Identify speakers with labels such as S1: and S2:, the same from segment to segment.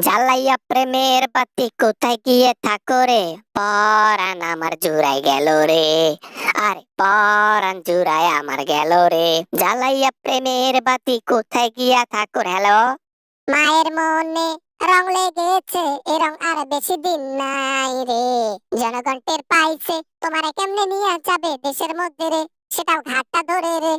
S1: জ্বালাইয়া প্রেমের বাতি কোথায় গিয়ে থাকো রে, পরাণ আমার জুড়াই গেল রে। আরে পরাণ জুড়াই আমার গেল রে, জ্বালাইয়া প্রেমের বাতি কোথায় গিয়া থাকো রে। হ্যালো,
S2: মায়ের মনে রং লেগেছে, এ রং আর বেশি দিন নাই রে। জনগণ টের পাইছে, তোমারে কেমনে নিয়ে যাবে দেশের মধ্যে রে, সেটাও ঘাটটা ধরে রে।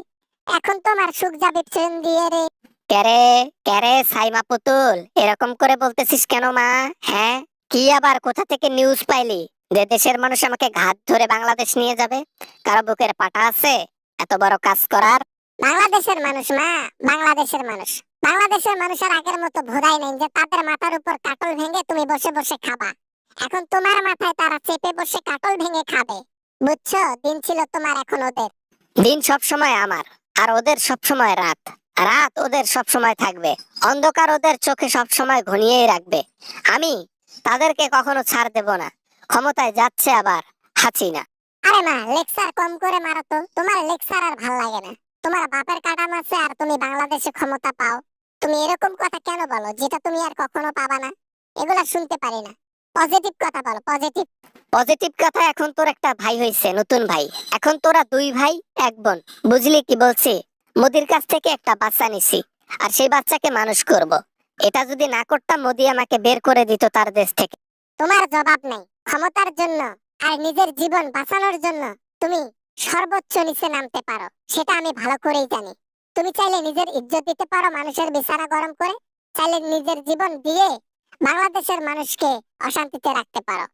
S2: এখন তোমার সুখ যাবে ট্রেন দিয়ে রে।
S1: ক্যারে ক্যারে সাইমা পুতুল, এরকম করে বলতেছিস কেন মা? হ্যাঁ, কি আবার কোথা থেকে নিউজ পাইলি যে দেশের মানুষ আমাকে ঘাট ধরে বাংলাদেশ নিয়ে যাবে? কারো বুকের পাটা আছে এত বড় কাজ করার?
S2: বাংলাদেশের মানুষ মা, বাংলাদেশের মানুষ। বাংলাদেশের মানুষের আগের মতো ভোদাই নেই যে তাদের মাথার উপর কাটল ভেঙে তুমি বসে বসে খাবা। এখন তোমার মাথায় তারা চেপে বসে কাটল ভেঙে খাবে। বুঝছো, দিন ছিল তোমার, এখন ওদের।
S1: দিন সব সময় আমার, আর ওদের সব সময় রাত। রাত ওদের সব সময় থাকবে, অন্ধকার ওদের চোখে সব সময় ঘনিয়েই রাখবে। আমি তাদেরকে কখনো ছাড় দেব না। ক্ষমতায় যাচ্ছে আবার হাসিনা।
S2: আরে মা, লেকচার কম করে মারো তো, তোমার লেকচার আর ভাল লাগে না। তোমার বাপের কাটাম আছে আর তুমি বাংলাদেশে ক্ষমতা পাও। তুমি এরকম কথা কেন বলো যেটা তুমি আর কখনো পাবা না? এগুলা শুনতে পারি না। পজিটিভ কথা বলো, পজিটিভ।
S1: পজিটিভ কথা, এখন তোর একটা ভাই হইছে, নতুন ভাই। এখন তোরা দুই ভাই এক বোন। বুঝলি কি বলছি? মোদির কাছ থেকে একটা বাচ্চা নিছি, আর সেই বাচ্চাকে মানুষ করব। এটা যদি না করতাম মোদি আমাকে বের করে দিত তার দেশ থেকে।
S2: তোমার জবাব নাই। ক্ষমতার জন্য আর নিজের জীবন বাঁচানোর জন্য তুমি সর্বোচ্চ নিচে নামতে পারো, সেটা আমি ভালো করেই জানি। তুমি চাইলে নিজের ইজ্জত দিতে পারো মানুষের বিছানা গরম করে, চাইলে নিজের জীবন দিয়ে বাংলাদেশের মানুষকে অশান্তিতে রাখতে পারো।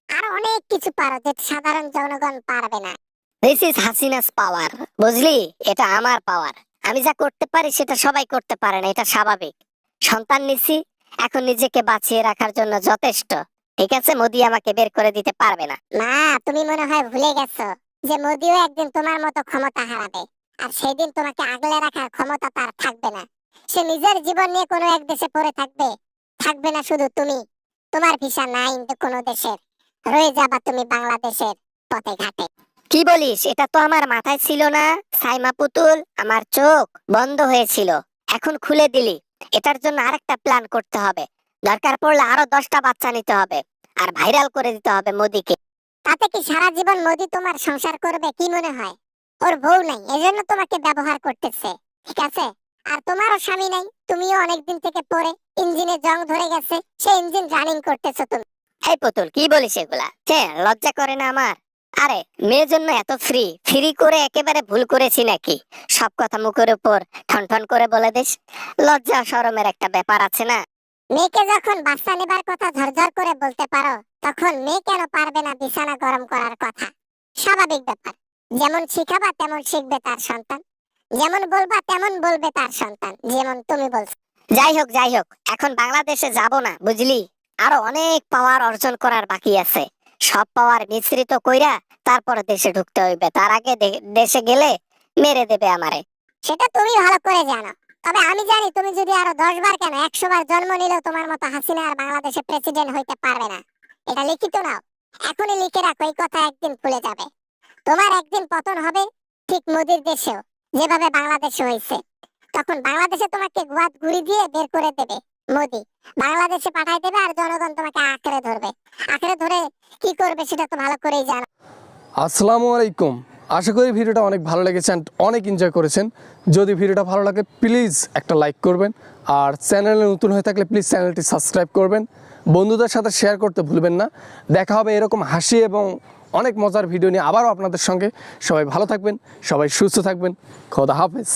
S2: আর অনেক কিছু পারো যে সাধারণ জনগণ পারবে না।
S1: দিস ইজ হাসিনাস পাওয়ার। বুঝলি, এটা আমার পাওয়ার। আমি যা করতে পারি সেটা সবাই করতে পারে না, এটা স্বাভাবিক। সন্তান নিছি, এখন নিজেকে বাঁচিয়ে রাখার জন্য যথেষ্ট। ঠিক আছে, মোদি আমাকে বের করে দিতে পারবে না।
S2: মা, তুমি মনে হয় ভুলে গেছো যে মোদিও একদিন তোমার মতো ক্ষমতা হারাবে। আর সেই দিন তোমাকে আগলে রাখার ক্ষমতা তার থাকবে না। সে নিজের জীবন নিয়ে কোনো এক দেশে পড়ে থাকবে। থাকবে না শুধু তুমি, তোমার ভিসা নাই কোনো দেশের। রয়ে যাবা তুমি বাংলাদেশের পথে ঘাটে।
S1: কি বলিস? এটা তো আমার মাথায় ছিল না। সাইমা পুতুল, আমার চোখ বন্ধ হয়েছিল, এখন খুলে দিলি। এটার জন্য আরেকটা প্ল্যান করতে হবে। দরকার পড়লে আরো 10টা বাচ্চা নিতে হবে, আর ভাইরাল করে দিতে হবে মোদিকে।
S2: তাতে কি সারা জীবন মোদি তোমার সংসার করবে কি মনে হয়? ওর বউ নাই, এজন্য তোমাকে ব্যবহার করতেছে, ঠিক আছে? আর তোমারও স্বামী নাই, তুমিও অনেকদিন থেকে পড়ে ইঞ্জিনে জং ধরে গেছে, সেই ইঞ্জিন রানিং করতেছো তুমি।
S1: এই পুতুল, কি বলিস এগুলা? লজ্জা করে না আমার? আরে, মেয়ের জন্য এত ফ্রি ফ্রি করে একেবারে ভুল করেছি নাকি? সব কথা মুখের উপর ঠন ঠন করে বলে দিস। লজ্জা শরমের একটা ব্যাপার আছে না?
S2: মেয়েকে যখন বাচ্চা নেবার কথা ঝরঝর করে বলতে পারো, তখন মেয়ে কেন পারবে না বিছানা গরম করার কথা? স্বাভাবিক ব্যাপার। যেমন শিখাবা তেমন শিখবে তার সন্তান, যেমন বলবা তেমন বলবে তার সন্তান, যেমন তুমি বলছো।
S1: যাই হোক যাই হোক, এখন বাংলাদেশে যাব না, বুঝলি? আরো অনেক পাওয়ার অর্জন করার বাকি আছে। সব পাওয়ার মিশ্রিত কইরা তারপর দেশে ঢুকতে হইবে। তার আগে দেশে গেলে মেরে দেবে আমারে।
S2: সেটা তুমি ভালো করে জানো। তবে আমি জানি তুমি যদি আরো 10 বার কেন 100 বার জন্ম নিলেও তোমার মতো হাসিনা আর বাংলাদেশে প্রেসিডেন্ট হইতে পারবে না। এটা লিখিত নাও, এখনই লিখে রাখো, এই কথা একদিন ভুলে যাবে। তোমার একদিন পতন হবে, ঠিক মোদির দেশেও যেভাবে বাংলাদেশে হয়েছে। তখন বাংলাদেশে তোমাকে গোয়াত ঘুরি দিয়ে বের করে দেবে মোদি, বাংলাদেশে পাঠাই দেবে, আর জনগণ তোমাকে আঁকড়ে ধরবে। আঁকড়ে ধরে কি করবে সেটা তো ভালো করেই জানো।
S3: আসসালামু আলাইকুম। আশা করি ভিডিওটা অনেক ভালো লেগেছে অ্যান্ড অনেক এনজয় করেছেন। যদি ভিডিওটা ভালো লাগে প্লিজ একটা লাইক করবেন, আর চ্যানেলে নতুন হয়ে থাকলে প্লিজ চ্যানেলটি সাবস্ক্রাইব করবেন। বন্ধুদের সাথে শেয়ার করতে ভুলবেন না। দেখা হবে এরকম হাসি এবং অনেক মজার ভিডিও নিয়ে আবারও আপনাদের সঙ্গে। সবাই ভালো থাকবেন, সবাই সুস্থ থাকবেন। খোদা হাফেজ।